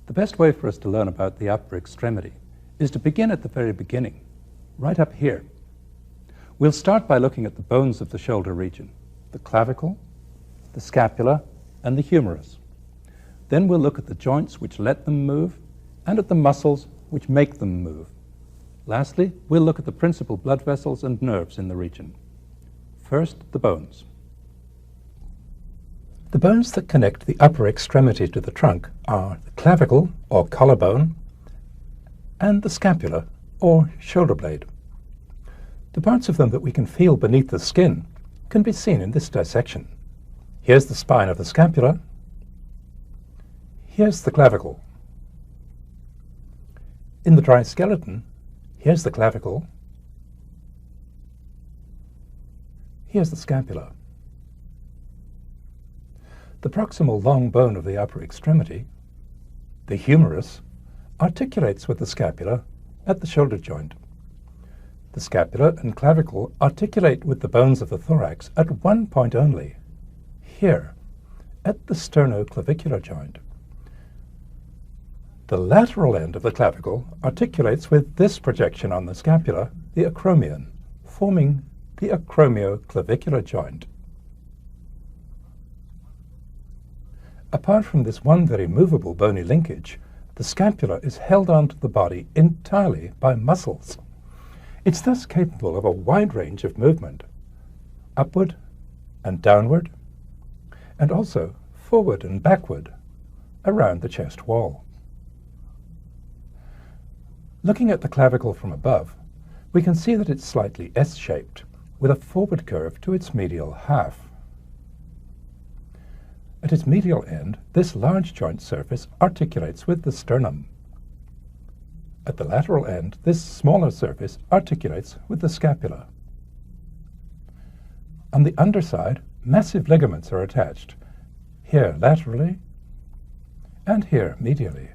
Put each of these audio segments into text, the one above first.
The best way for us to learn about the upper extremity is to begin at the very beginning, right up here. We'll start by looking at the bones of the shoulder region, the clavicle, the scapula, and the humerus. Then we'll look at the joints which let them move and at the muscles which make them move. Lastly, we'll look at the principal blood vessels and nerves in the region. First, the bones. The bones that connect the upper extremity to the trunk are the clavicle, or collarbone, and the scapula, or shoulder blade. The parts of them that we can feel beneath the skin can be seen in this dissection. Here's the spine of the scapula. Here's the clavicle. In the dry skeleton, here's the clavicle. Here's the scapula. The proximal long bone of the upper extremity, the humerus, articulates with the scapula at the shoulder joint. The scapula and clavicle articulate with the bones of the thorax at one point only, here, at the sternoclavicular joint. The lateral end of the clavicle articulates with this projection on the scapula, the acromion, forming the acromioclavicular joint. Apart from this one very movable bony linkage, the scapula is held onto the body entirely by muscles. It's thus capable of a wide range of movement, upward and downward, and also forward and backward around the chest wall. Looking at the clavicle from above, we can see that it's slightly S-shaped, with a forward curve to its medial half. At its medial end, this large joint surface articulates with the sternum. At the lateral end, this smaller surface articulates with the scapula. On the underside, massive ligaments are attached, here laterally and here medially.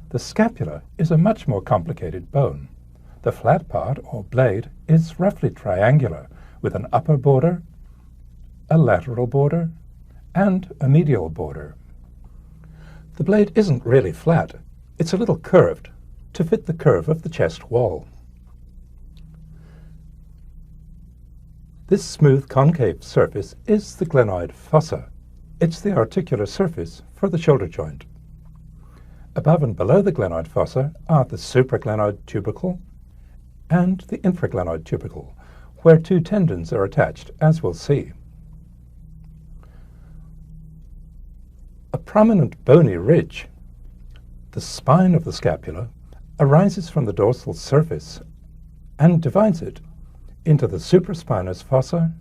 The scapula is a much more complicated bone. The flat part, or blade, is roughly triangular, with an upper border, a lateral border, and a medial border. The blade isn't really flat. It's a little curved to fit the curve of the chest wall. This smooth concave surface is the glenoid fossa. It's the articular surface for the shoulder joint. Above and below the glenoid fossa are the supraglenoid tubercle and the infraglenoid tubercle, where two tendons are attached, as we'll see. A prominent bony ridge, the spine of the scapula, arises from the dorsal surface and divides it into the supraspinous fossa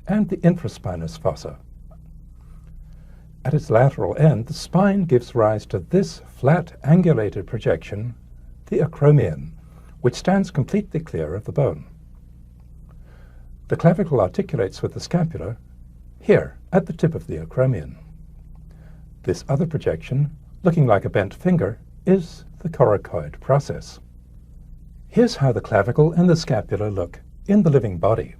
and the infraspinous fossa. At its lateral end, the spine gives rise to this flat angulated projection, the acromion, which stands completely clear of the bone. The clavicle articulates with the scapula here at the tip of the acromion. This other projection, looking like a bent finger, is the coracoid process. Here's how the clavicle and the scapula look in the living body.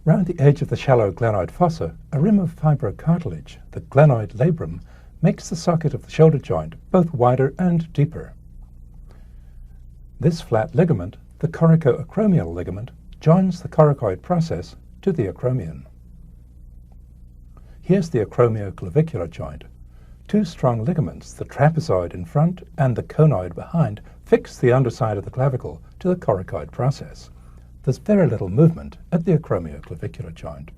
Round the edge of the shallow glenoid fossa, a rim of fibrocartilage, the glenoid labrum, makes the socket of the shoulder joint both wider and deeper. This flat ligament, the coracoacromial ligament, joins the coracoid process to the acromion. Here's the acromioclavicular joint. Two strong ligaments, the trapezoid in front and the conoid behind, fix the underside of the clavicle to the coracoid process. There's very little movement at the acromioclavicular joint.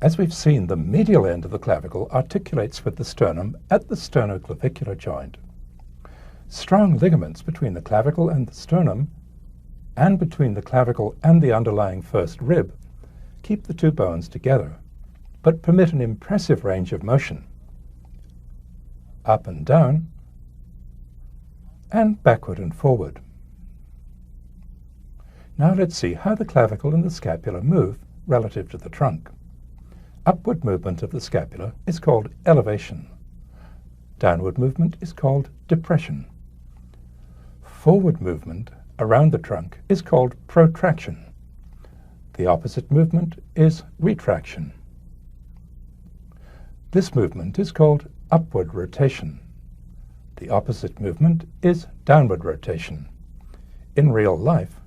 As we've seen, the medial end of the clavicle articulates with the sternum at the sternoclavicular joint. Strong ligaments between the clavicle and the sternum, and between the clavicle and the underlying first rib, keep the two bones together, but permit an impressive range of motion, up and down, and backward and forward. Now let's see how the clavicle and the scapula move relative to the trunk. Upward movement of the scapula is called elevation. Downward movement is called depression. Forward movement around the trunk is called protraction. The opposite movement is retraction. This movement is called upward rotation. The opposite movement is downward rotation. In real life,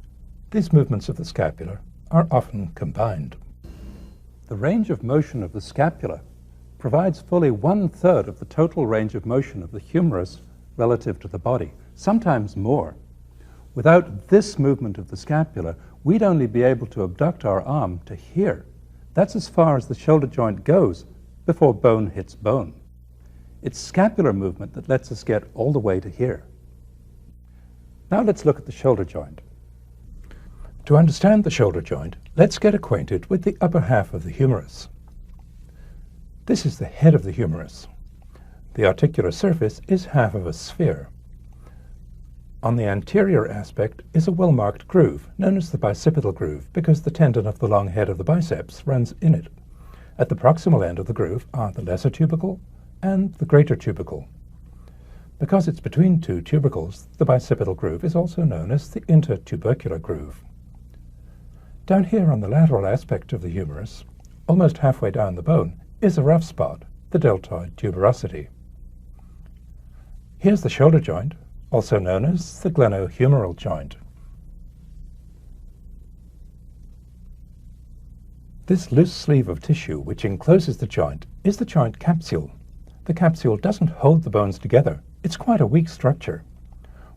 these movements of the scapula are often combined. The range of motion of the scapula provides fully 1/3 of the total range of motion of the humerus relative to the body, sometimes more. Without this movement of the scapula, we'd only be able to abduct our arm to here. That's as far as the shoulder joint goes before bone hits bone. It's scapular movement that lets us get all the way to here. Now let's look at the shoulder joint. To understand the shoulder joint, let's get acquainted with the upper half of the humerus. This is the head of the humerus. The articular surface is half of a sphere. On the anterior aspect is a well-marked groove, known as the bicipital groove, because the tendon of the long head of the biceps runs in it. At the proximal end of the groove are the lesser tubercle and the greater tubercle. Because it's between two tubercles, the bicipital groove is also known as the intertubercular groove. Down here on the lateral aspect of the humerus, almost halfway down the bone, is a rough spot, the deltoid tuberosity. Here's the shoulder joint, also known as the glenohumeral joint. This loose sleeve of tissue which encloses the joint is the joint capsule. The capsule doesn't hold the bones together. It's quite a weak structure.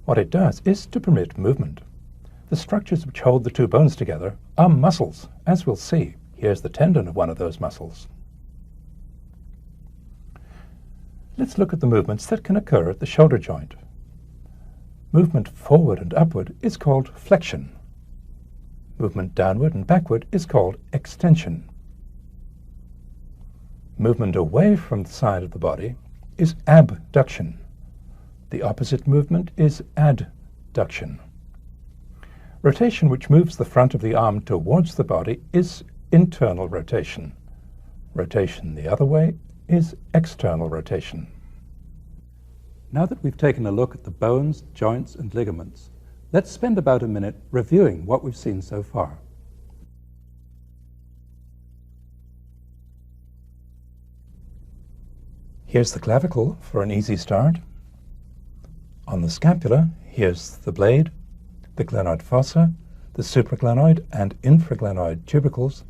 What it does is to permit movement. The structures which hold the two bones together are muscles, as we'll see. Here's the tendon of one of those muscles. Let's look at the movements that can occur at the shoulder joint. Movement forward and upward is called flexion. Movement downward and backward is called extension. Movement away from the side of the body is abduction. The opposite movement is adduction. Rotation which moves the front of the arm towards the body is internal rotation. Rotation the other way is external rotation. Now that we've taken a look at the bones, joints, and ligaments, let's spend about a minute reviewing what we've seen so far. Here's the clavicle for an easy start. On the scapula, here's the blade, the glenoid fossa, the supraglenoid and infraglenoid tubercles,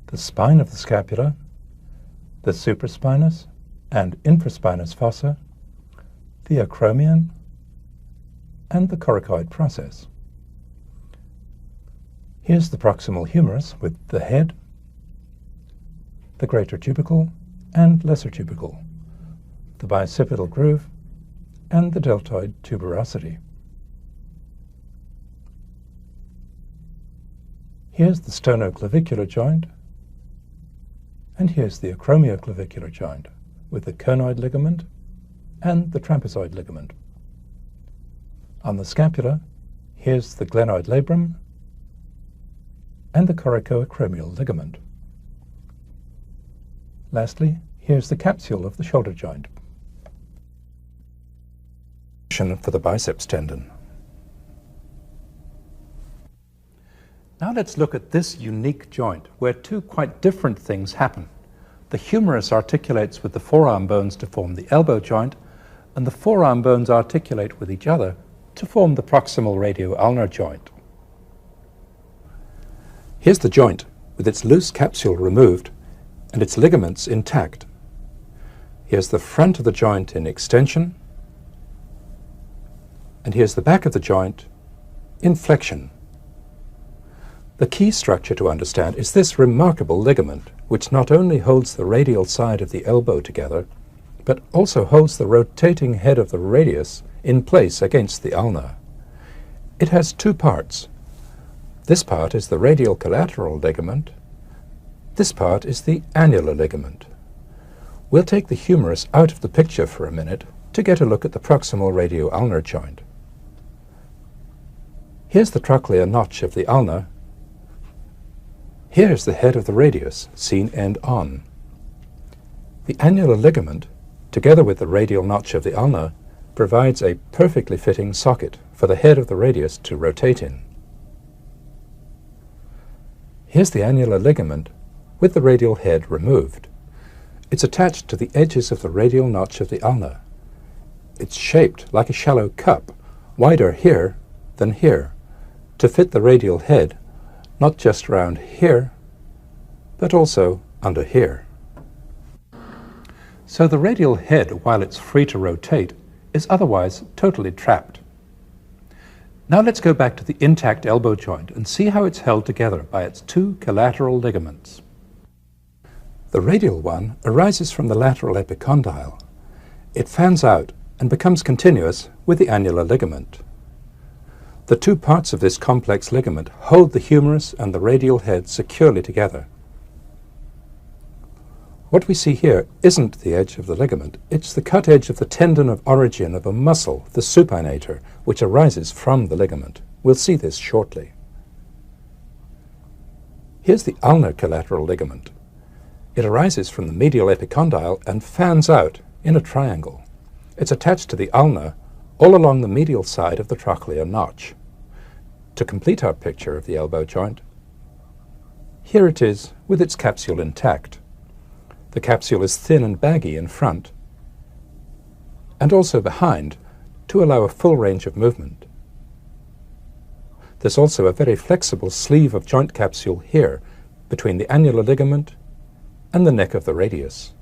the spine of the scapula, the supraspinous and infraspinous fossa, the acromion, and the coracoid process. Here's the proximal humerus with the head, the greater tubercle and lesser tubercle, the bicipital groove, and the deltoid tuberosity. Here's the sternoclavicular joint, and here's the acromioclavicular joint with the conoid ligament and the trapezoid ligament. On the scapula, here's the glenoid labrum and the coracoacromial ligament. Lastly, here's the capsule of the shoulder joint. For the biceps tendon. Now let's look at this unique joint where two quite different things happen. The humerus articulates with the forearm bones to form the elbow joint, and the forearm bones articulate with each other to form the proximal radioulnar joint. Here's the joint with its loose capsule removed and its ligaments intact. Here's the front of the joint in extension, and here's the back of the joint in flexion. The key structure to understand is this remarkable ligament, which not only holds the radial side of the elbow together, but also holds the rotating head of the radius in place against the ulna. It has two parts. This part is the radial collateral ligament. This part is the annular ligament. We'll take the humerus out of the picture for a minute to get a look at the proximal radioulnar joint. Here's the trochlear notch of the ulna. Here's the head of the radius, seen end on. The annular ligament, together with the radial notch of the ulna, provides a perfectly fitting socket for the head of the radius to rotate in. Here's the annular ligament with the radial head removed. It's attached to the edges of the radial notch of the ulna. It's shaped like a shallow cup, wider here than here, to fit the radial head, not just around here, but also under here. So the radial head, while it's free to rotate, is otherwise totally trapped. Now let's go back to the intact elbow joint and see how it's held together by its two collateral ligaments. The radial one arises from the lateral epicondyle. It fans out and becomes continuous with the annular ligament. The two parts of this complex ligament hold the humerus and the radial head securely together. What we see here isn't the edge of the ligament, it's the cut edge of the tendon of origin of a muscle, the supinator, which arises from the ligament. We'll see this shortly. Here's the ulnar collateral ligament. It arises from the medial epicondyle and fans out in a triangle. It's attached to the ulna all along the medial side of the trochlear notch. To complete our picture of the elbow joint, here it is with its capsule intact. The capsule is thin and baggy in front and also behind to allow a full range of movement. There's also a very flexible sleeve of joint capsule here between the annular ligament and the neck of the radius.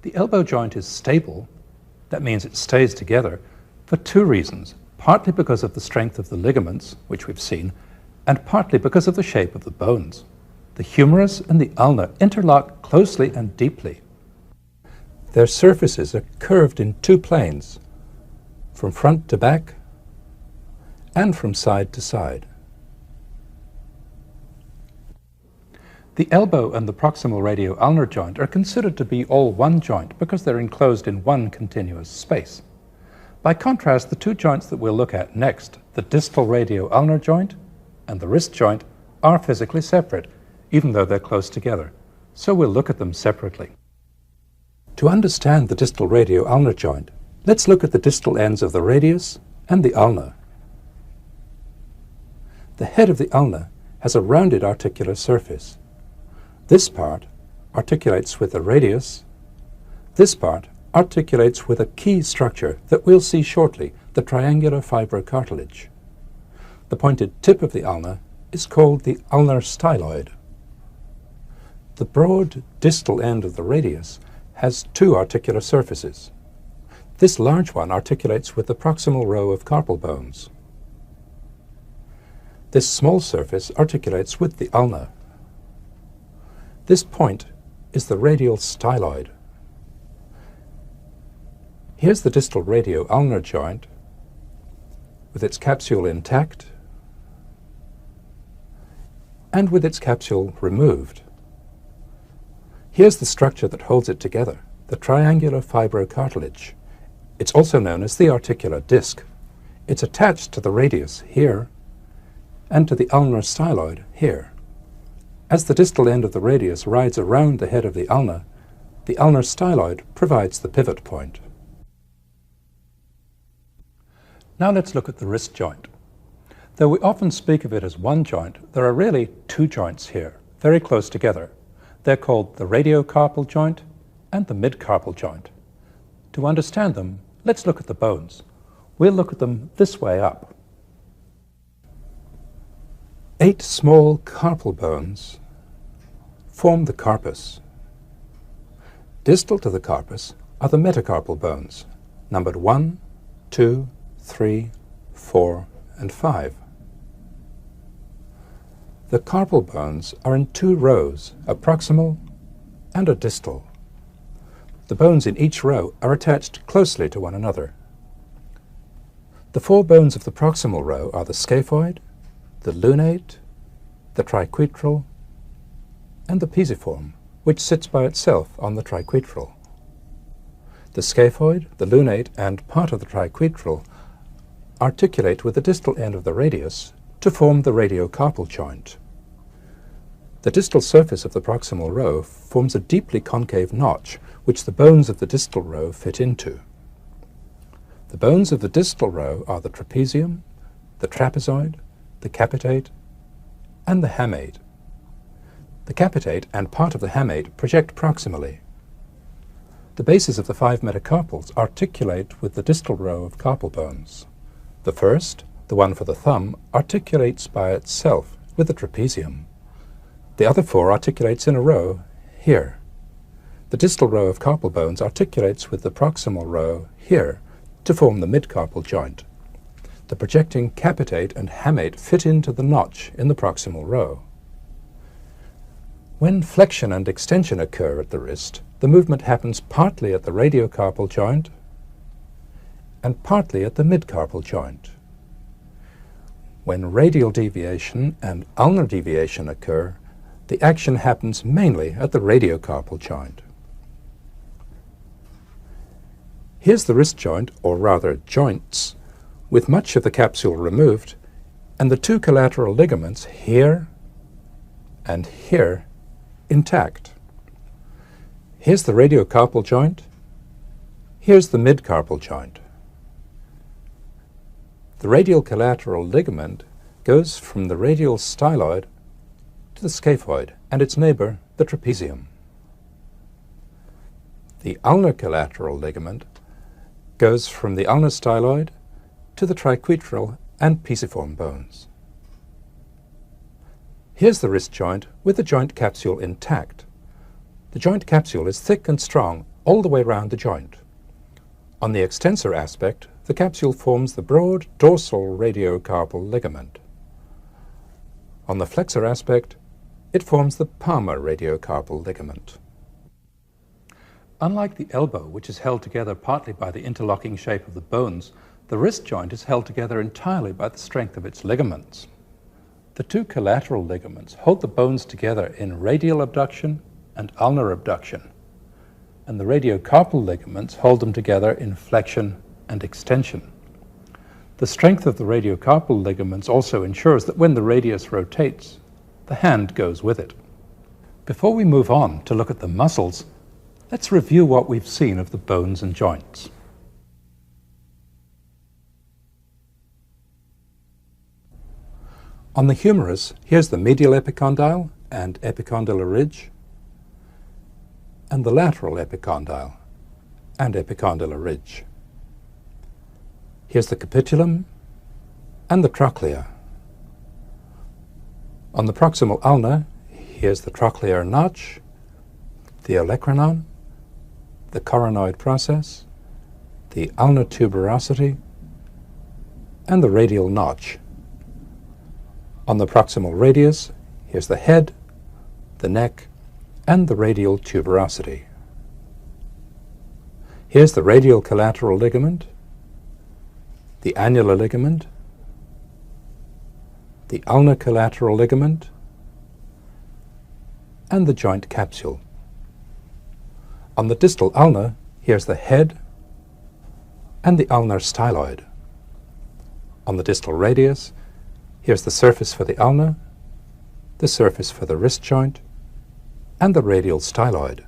The elbow joint is stable, that means it stays together, for two reasons, partly because of the strength of the ligaments, which we've seen, and partly because of the shape of the bones. The humerus and the ulna interlock closely and deeply. Their surfaces are curved in two planes, from front to back and from side to side. The elbow and the proximal radio-ulnar joint are considered to be all one joint because they're enclosed in one continuous space. By contrast, the two joints that we'll look at next, the distal radio-ulnar joint and the wrist joint, are physically separate, even though they're close together. So we'll look at them separately. To understand the distal radio-ulnar joint, let's look at the distal ends of the radius and the ulna. The head of the ulna has a rounded articular surface. This part articulates with the radius. This part articulates with a key structure that we'll see shortly, the triangular fibrocartilage. The pointed tip of the ulna is called the ulnar styloid. The broad distal end of the radius has two articular surfaces. This large one articulates with the proximal row of carpal bones. This small surface articulates with the ulna. This point is the radial styloid. Here's the distal radio-ulnar joint with its capsule intact and with its capsule removed. Here's the structure that holds it together, the triangular fibrocartilage. It's also known as the articular disc. It's attached to the radius here and to the ulnar styloid here. As the distal end of the radius rides around the head of the ulnar styloid provides the pivot point. Now let's look at the wrist joint. Though we often speak of it as one joint, there are really two joints here, very close together. They're called the radiocarpal joint and the midcarpal joint. To understand them, let's look at the bones. We'll look at them this way up. 8 small carpal bones form the carpus. Distal to the carpus are the metacarpal bones, numbered 1, 2, 3, 4, and 5. The carpal bones are in 2 rows, a proximal and a distal. The bones in each row are attached closely to one another. The 4 bones of the proximal row are the scaphoid, the lunate, the triquetral, and the pisiform, which sits by itself on the triquetral. The scaphoid, the lunate, and part of the triquetral articulate with the distal end of the radius to form the radiocarpal joint. The distal surface of the proximal row forms a deeply concave notch, which the bones of the distal row fit into. The bones of the distal row are the trapezium, the trapezoid, the capitate, and the hamate. The capitate and part of the hamate project proximally. The bases of the 5 metacarpals articulate with the distal row of carpal bones. The first, the one for the thumb, articulates by itself with the trapezium. The other 4 articulates in a row here. The distal row of carpal bones articulates with the proximal row here to form the midcarpal joint. The projecting capitate and hamate fit into the notch in the proximal row. When flexion and extension occur at the wrist, the movement happens partly at the radiocarpal joint and partly at the midcarpal joint. When radial deviation and ulnar deviation occur, the action happens mainly at the radiocarpal joint. Here's the wrist joint, or rather joints, with much of the capsule removed and the 2 collateral ligaments here and here intact. Here's the radiocarpal joint. Here's the midcarpal joint. The radial collateral ligament goes from the radial styloid to the scaphoid and its neighbor, the trapezium. The ulnar collateral ligament goes from the ulnar styloid to the triquetral and pisiform bones. Here's the wrist joint with the joint capsule intact. The joint capsule is thick and strong all the way round the joint. On the extensor aspect, the capsule forms the broad dorsal radiocarpal ligament. On the flexor aspect, it forms the palmar radiocarpal ligament. Unlike the elbow, which is held together partly by the interlocking shape of the bones, the wrist joint is held together entirely by the strength of its ligaments. The 2 collateral ligaments hold the bones together in radial abduction and ulnar abduction, and the radiocarpal ligaments hold them together in flexion and extension. The strength of the radiocarpal ligaments also ensures that when the radius rotates, the hand goes with it. Before we move on to look at the muscles, let's review what we've seen of the bones and joints. On the humerus, here's the medial epicondyle and epicondylar ridge, and the lateral epicondyle and epicondylar ridge. Here's the capitulum and the trochlea. On the proximal ulna, here's the trochlear notch, the olecranon, the coronoid process, the ulnar tuberosity, and the radial notch. On the proximal radius, here's the head, the neck, and the radial tuberosity. Here's the radial collateral ligament, the annular ligament, the ulnar collateral ligament, and the joint capsule. On the distal ulna, here's the head and the ulnar styloid. On the distal radius, here's the surface for the ulna, the surface for the wrist joint, and the radial styloid.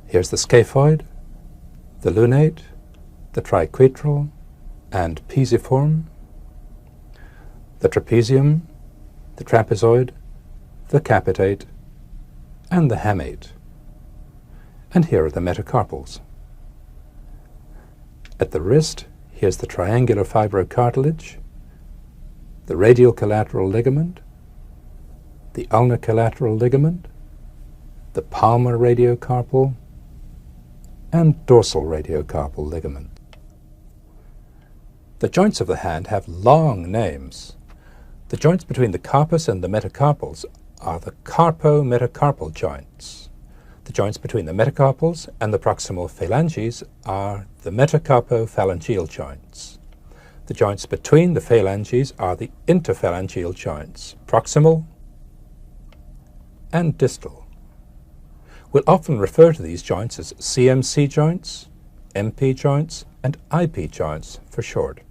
Here's the scaphoid, the lunate, the triquetral and pisiform, the trapezium, the trapezoid, the capitate, and the hamate. And here are the metacarpals. At the wrist, here's the triangular fibrocartilage, the radial collateral ligament, the ulnar collateral ligament, the palmar radiocarpal, and dorsal radiocarpal ligament. The joints of the hand have long names. The joints between the carpus and the metacarpals are the carpo-metacarpal joints. The joints between the metacarpals and the proximal phalanges are the metacarpophalangeal joints. The joints between the phalanges are the interphalangeal joints, proximal and distal. We'll often refer to these joints as CMC joints, MP joints, and IP joints for short.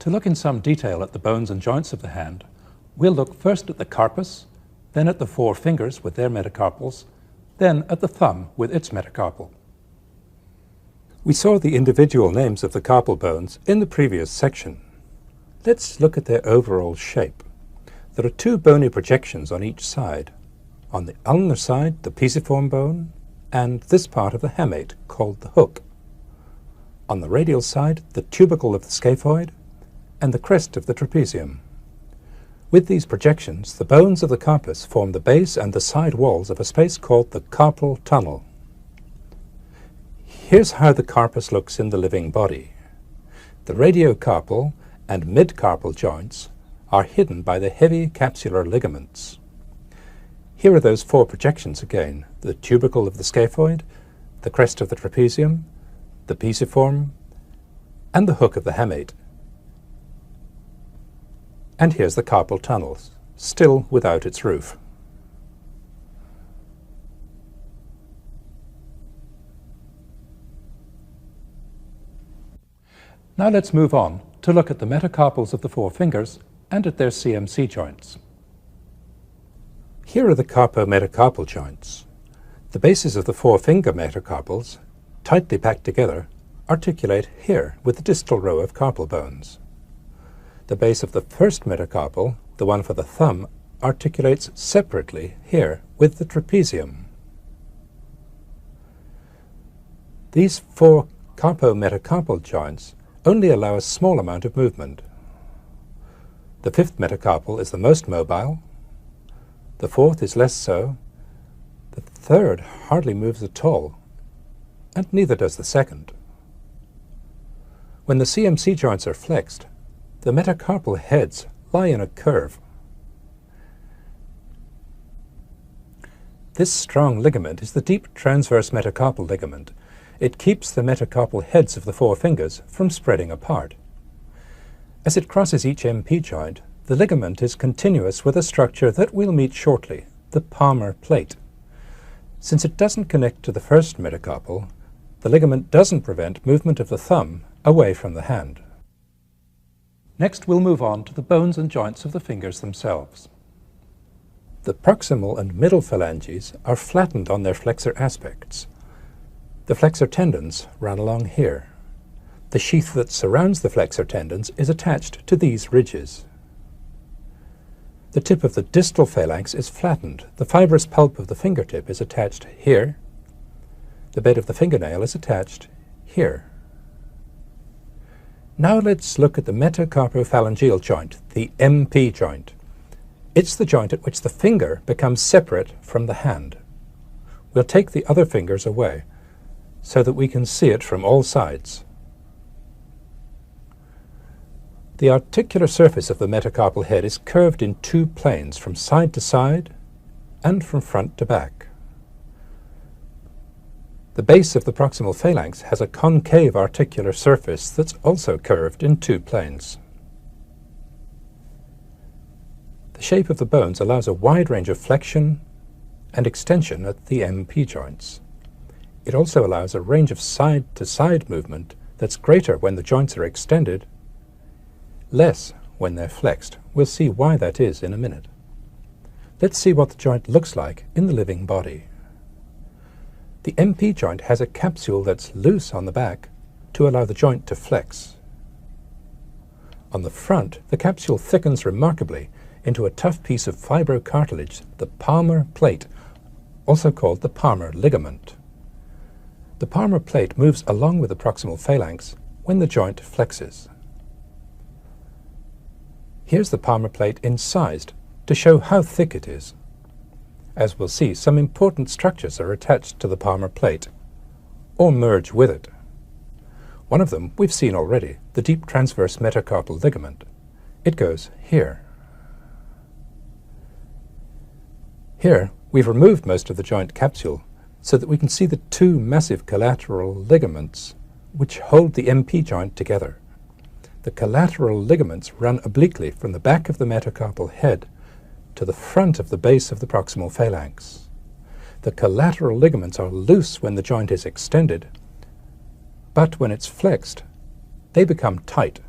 To look in some detail at the bones and joints of the hand, we'll look first at the carpus, then at the 4 fingers with their metacarpals, then at the thumb with its metacarpal. We saw the individual names of the carpal bones in the previous section. Let's look at their overall shape. There are two bony projections on each side. On the ulnar side, the pisiform bone, and this part of the hamate, called the hook. On the radial side, the tubercle of the scaphoid, and the crest of the trapezium. With these projections, the bones of the carpus form the base and the side walls of a space called the carpal tunnel. Here's how the carpus looks in the living body. The radiocarpal and midcarpal joints are hidden by the heavy capsular ligaments. Here are those four projections again: the tubercle of the scaphoid, the crest of the trapezium, the pisiform, and the hook of the hamate. And here's the carpal tunnel, still without its roof. Now let's move on to look at the metacarpals of the four fingers and at their CMC joints. Here are the carpometacarpal joints. The bases of the four finger metacarpals, tightly packed together, articulate here with the distal row of carpal bones. The base of the first metacarpal, the one for the thumb, articulates separately here with the trapezium. These four carpometacarpal joints only allow a small amount of movement. The fifth metacarpal is the most mobile, the fourth is less so, the third hardly moves at all, and neither does the second. When the CMC joints are flexed, the metacarpal heads lie in a curve. This strong ligament is the deep transverse metacarpal ligament. It keeps the metacarpal heads of the four fingers from spreading apart. As it crosses each MP joint, the ligament is continuous with a structure that we'll meet shortly, the palmar plate. Since it doesn't connect to the first metacarpal, the ligament doesn't prevent movement of the thumb away from the hand. Next, we'll move on to the bones and joints of the fingers themselves. The proximal and middle phalanges are flattened on their flexor aspects. The flexor tendons run along here. The sheath that surrounds the flexor tendons is attached to these ridges. The tip of the distal phalanx is flattened. The fibrous pulp of the fingertip is attached here. The bed of the fingernail is attached here. Now let's look at the metacarpophalangeal joint, the MP joint. It's the joint at which the finger becomes separate from the hand. We'll take the other fingers away so that we can see it from all sides. The articular surface of the metacarpal head is curved in two planes, from side to side and from front to back. The base of the proximal phalanx has a concave articular surface that's also curved in two planes. The shape of the bones allows a wide range of flexion and extension at the MP joints. It also allows a range of side-to-side movement that's greater when the joints are extended, less when they're flexed. We'll see why that is in a minute. Let's see what the joint looks like in the living body. The MP joint has a capsule that's loose on the back to allow the joint to flex. On the front, the capsule thickens remarkably into a tough piece of fibrocartilage, the palmar plate, also called the palmar ligament. The palmar plate moves along with the proximal phalanx when the joint flexes. Here's the palmar plate incised to show how thick it is. As we'll see, some important structures are attached to the palmar plate, or merge with it. One of them we've seen already, the deep transverse metacarpal ligament. It goes here. Here, we've removed most of the joint capsule so that we can see the two massive collateral ligaments which hold the MP joint together. The collateral ligaments run obliquely from the back of the metacarpal head to the front of the base of the proximal phalanx. The collateral ligaments are loose when the joint is extended, but when it's flexed, they become tight.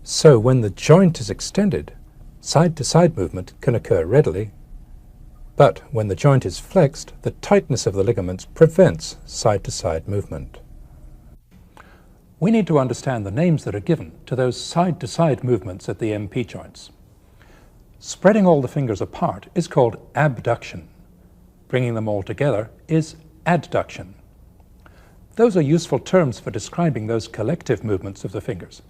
So when the joint is extended, side-to-side movement can occur readily, but when the joint is flexed, the tightness of the ligaments prevents side-to-side movement. We need to understand the names that are given to those side-to-side movements at the MP joints. Spreading all the fingers apart is called abduction. Bringing them all together is adduction. Those are useful terms for describing those collective movements of the fingers.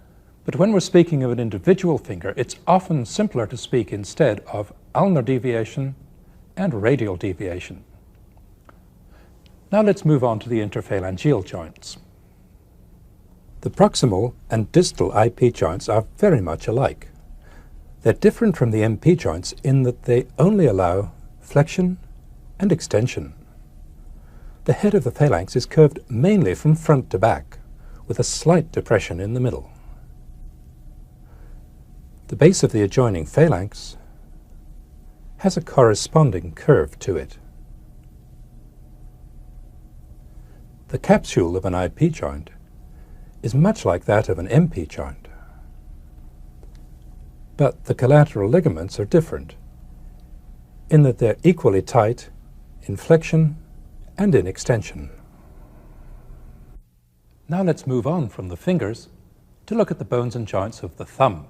But when we're speaking of an individual finger, it's often simpler to speak instead of ulnar deviation and radial deviation. Now let's move on to the interphalangeal joints. The proximal and distal IP joints are very much alike. They're different from the MP joints in that they only allow flexion and extension. The head of the phalanx is curved mainly from front to back, with a slight depression in the middle. The base of the adjoining phalanx has a corresponding curve to it. The capsule of an IP joint is much like that of an MP joint. But the collateral ligaments are different in that they're equally tight in flexion and in extension. Now let's move on from the fingers to look at the bones and joints of the thumb.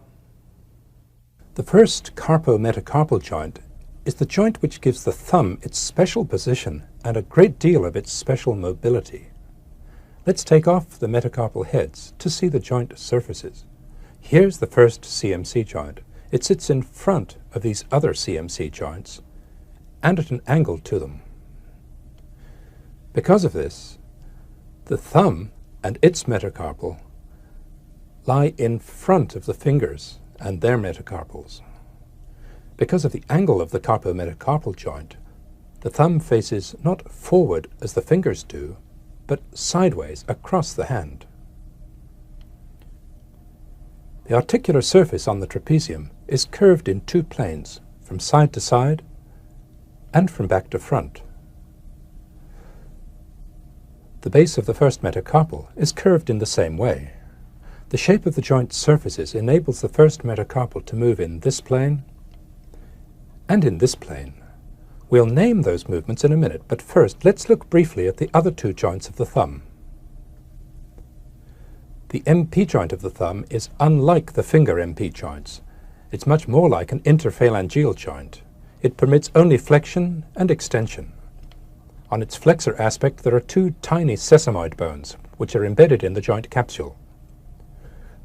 The first carpometacarpal joint is the joint which gives the thumb its special position and a great deal of its special mobility. Let's take off the metacarpal heads to see the joint surfaces. Here's the first CMC joint. It sits in front of these other CMC joints and at an angle to them. Because of this, the thumb and its metacarpal lie in front of the fingers and their metacarpals. Because of the angle of the carpometacarpal joint, the thumb faces not forward as the fingers do, but sideways across the hand. The articular surface on the trapezium is curved in two planes, from side to side and from back to front. The base of the first metacarpal is curved in the same way. The shape of the joint surfaces enables the first metacarpal to move in this plane and in this plane. We'll name those movements in a minute, but first let's look briefly at the other two joints of the thumb. The MP joint of the thumb is unlike the finger MP joints. It's much more like an interphalangeal joint. It permits only flexion and extension. On its flexor aspect there are two tiny sesamoid bones, which are embedded in the joint capsule.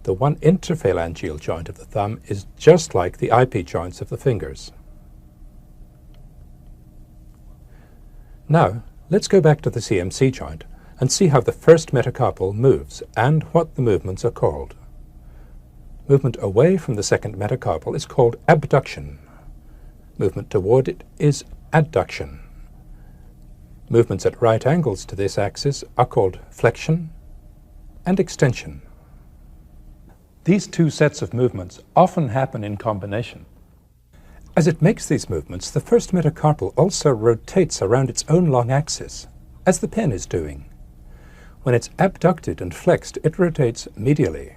The one interphalangeal joint of the thumb is just like the IP joints of the fingers. Now, let's go back to the CMC joint and see how the first metacarpal moves and what the movements are called. Movement away from the second metacarpal is called abduction. Movement toward it is adduction. Movements at right angles to this axis are called flexion and extension. These two sets of movements often happen in combination. As it makes these movements, the first metacarpal also rotates around its own long axis, as the pen is doing. When it's abducted and flexed, it rotates medially.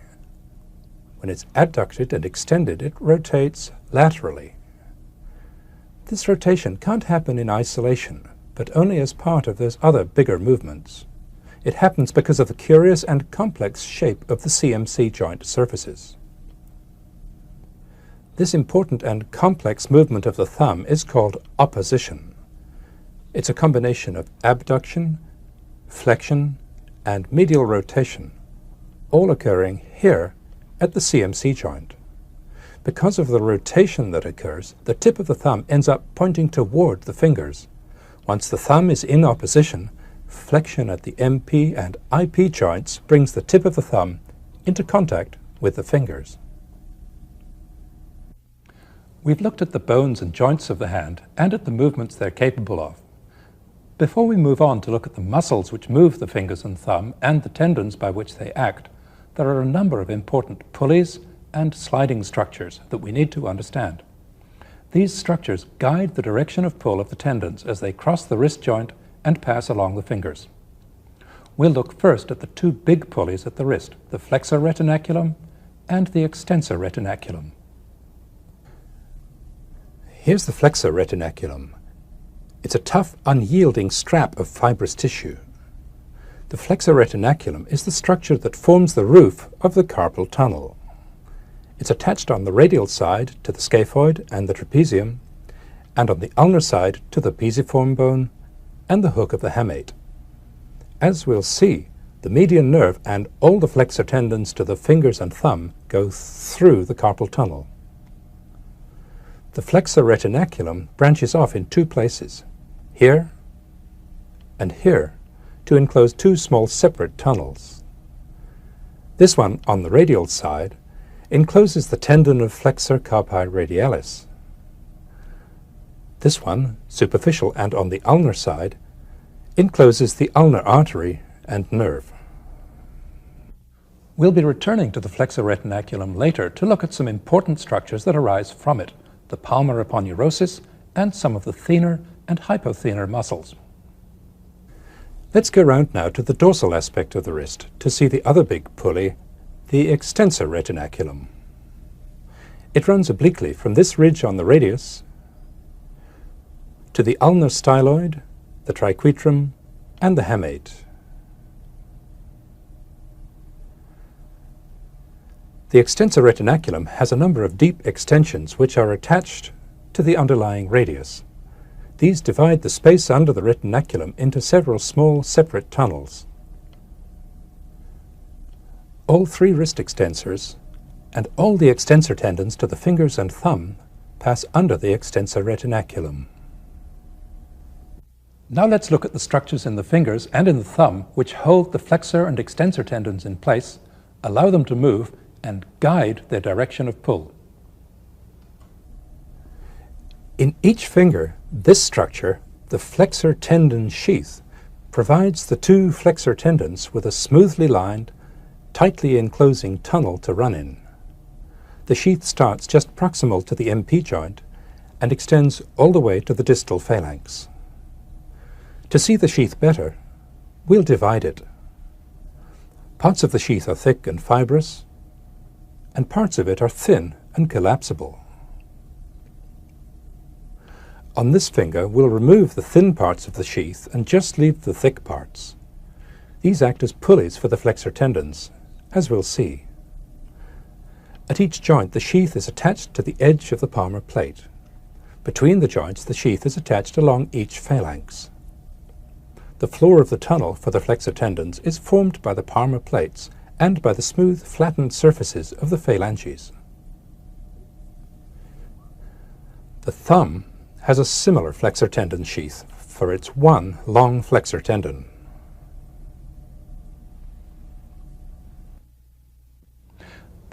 When it's adducted and extended, it rotates laterally. This rotation can't happen in isolation, but only as part of those other bigger movements. It happens because of the curious and complex shape of the CMC joint surfaces. This important and complex movement of the thumb is called opposition. It's a combination of abduction, flexion, and medial rotation, all occurring here at the CMC joint. Because of the rotation that occurs, the tip of the thumb ends up pointing toward the fingers. Once the thumb is in opposition, flexion at the MP and IP joints brings the tip of the thumb into contact with the fingers. We've looked at the bones and joints of the hand and at the movements they're capable of. Before we move on to look at the muscles which move the fingers and thumb and the tendons by which they act, there are a number of important pulleys and sliding structures that we need to understand. These structures guide the direction of pull of the tendons as they cross the wrist joint and pass along the fingers. We'll look first at the two big pulleys at the wrist, the flexor retinaculum and the extensor retinaculum. Here's the flexor retinaculum. It's a tough, unyielding strap of fibrous tissue. The flexor retinaculum is the structure that forms the roof of the carpal tunnel. It's attached on the radial side to the scaphoid and the trapezium, and on the ulnar side to the pisiform bone and the hook of the hamate. As we'll see, the median nerve and all the flexor tendons to the fingers and thumb go through the carpal tunnel. The flexor retinaculum branches off in two places, here and here, to enclose two small separate tunnels. This one on the radial side encloses the tendon of flexor carpi radialis. This one, superficial and on the ulnar side, encloses the ulnar artery and nerve. We'll be returning to the flexor retinaculum later to look at some important structures that arise from it, the palmar aponeurosis and some of the thenar and hypothenar muscles. Let's go round now to the dorsal aspect of the wrist to see the other big pulley, the extensor retinaculum. It runs obliquely from this ridge on the radius to the ulnar styloid, the triquetrum, and the hamate. The extensor retinaculum has a number of deep extensions which are attached to the underlying radius. These divide the space under the retinaculum into several small separate tunnels. All three wrist extensors and all the extensor tendons to the fingers and thumb pass under the extensor retinaculum. Now let's look at the structures in the fingers and in the thumb which hold the flexor and extensor tendons in place, allow them to move, and guide their direction of pull. In each finger, this structure, the flexor tendon sheath, provides the two flexor tendons with a smoothly lined, tightly enclosing tunnel to run in. The sheath starts just proximal to the MP joint and extends all the way to the distal phalanx. To see the sheath better, we'll divide it. Parts of the sheath are thick and fibrous, and parts of it are thin and collapsible. On this finger, we'll remove the thin parts of the sheath and just leave the thick parts. These act as pulleys for the flexor tendons, as we'll see. At each joint, the sheath is attached to the edge of the palmar plate. Between the joints, the sheath is attached along each phalanx. The floor of the tunnel for the flexor tendons is formed by the palmar plates and by the smooth, flattened surfaces of the phalanges. The thumb has a similar flexor tendon sheath for its one long flexor tendon.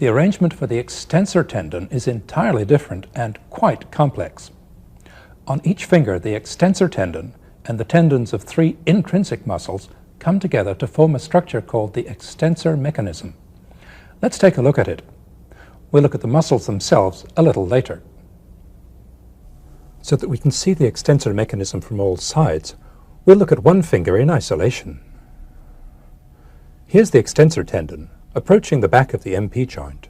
The arrangement for the extensor tendon is entirely different and quite complex. On each finger, the extensor tendon and the tendons of three intrinsic muscles come together to form a structure called the extensor mechanism. Let's take a look at it. We'll look at the muscles themselves a little later. So that we can see the extensor mechanism from all sides, we'll look at one finger in isolation. Here's the extensor tendon approaching the back of the MP joint.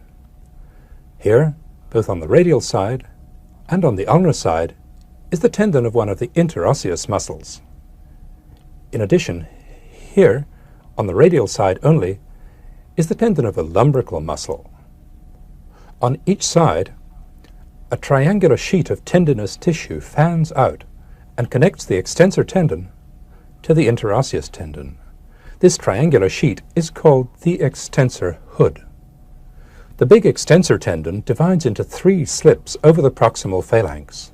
Here, both on the radial side and on the ulnar side, is the tendon of one of the interosseous muscles. In addition, here, on the radial side only, is the tendon of a lumbrical muscle. On each side, a triangular sheet of tendinous tissue fans out and connects the extensor tendon to the interosseous tendon. This triangular sheet is called the extensor hood. The big extensor tendon divides into three slips over the proximal phalanx.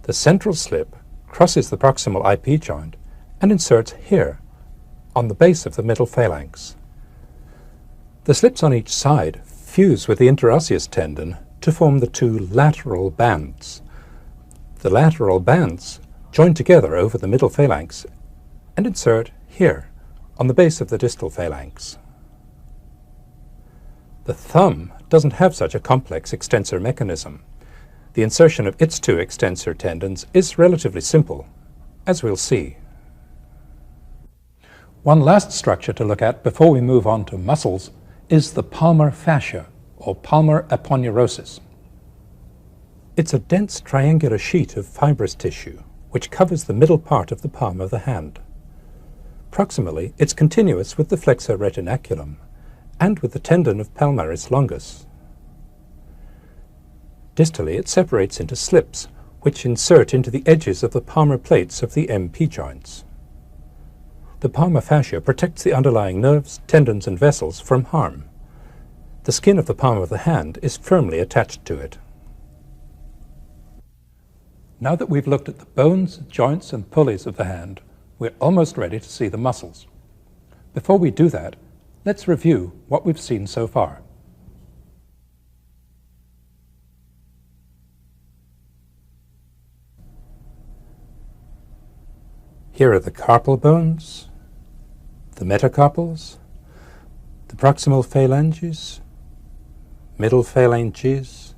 The central slip crosses the proximal IP joint and inserts here, on the base of the middle phalanx. The slips on each side fuse with the interosseous tendon to form the two lateral bands. The lateral bands join together over the middle phalanx and insert here, on the base of the distal phalanx. The thumb doesn't have such a complex extensor mechanism. The insertion of its two extensor tendons is relatively simple, as we'll see. One last structure to look at before we move on to muscles is the palmar fascia, or palmar aponeurosis. It's a dense triangular sheet of fibrous tissue which covers the middle part of the palm of the hand. Proximally, it's continuous with the flexor retinaculum and with the tendon of palmaris longus. Distally, it separates into slips, which insert into the edges of the palmar plates of the MP joints. The palmar fascia protects the underlying nerves, tendons, and vessels from harm. The skin of the palm of the hand is firmly attached to it. Now that we've looked at the bones, joints, and pulleys of the hand, we're almost ready to see the muscles. Before we do that, let's review what we've seen so far. Here are the carpal bones, the metacarpals, the proximal phalanges, middle phalanges,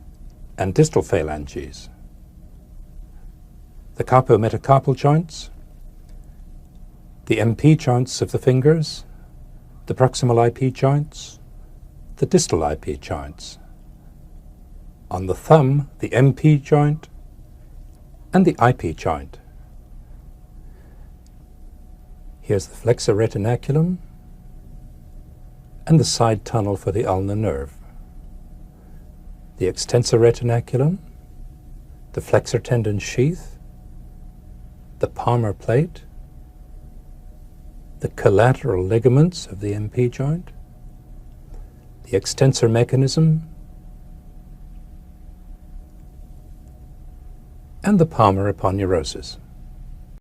and distal phalanges. The carpometacarpal joints, the MP joints of the fingers, the proximal IP joints, the distal IP joints. On the thumb, the MP joint and the IP joint. Here's the flexor retinaculum and the side tunnel for the ulnar nerve. The extensor retinaculum, the flexor tendon sheath, the palmar plate, the collateral ligaments of the MP joint, the extensor mechanism, and the palmar aponeurosis.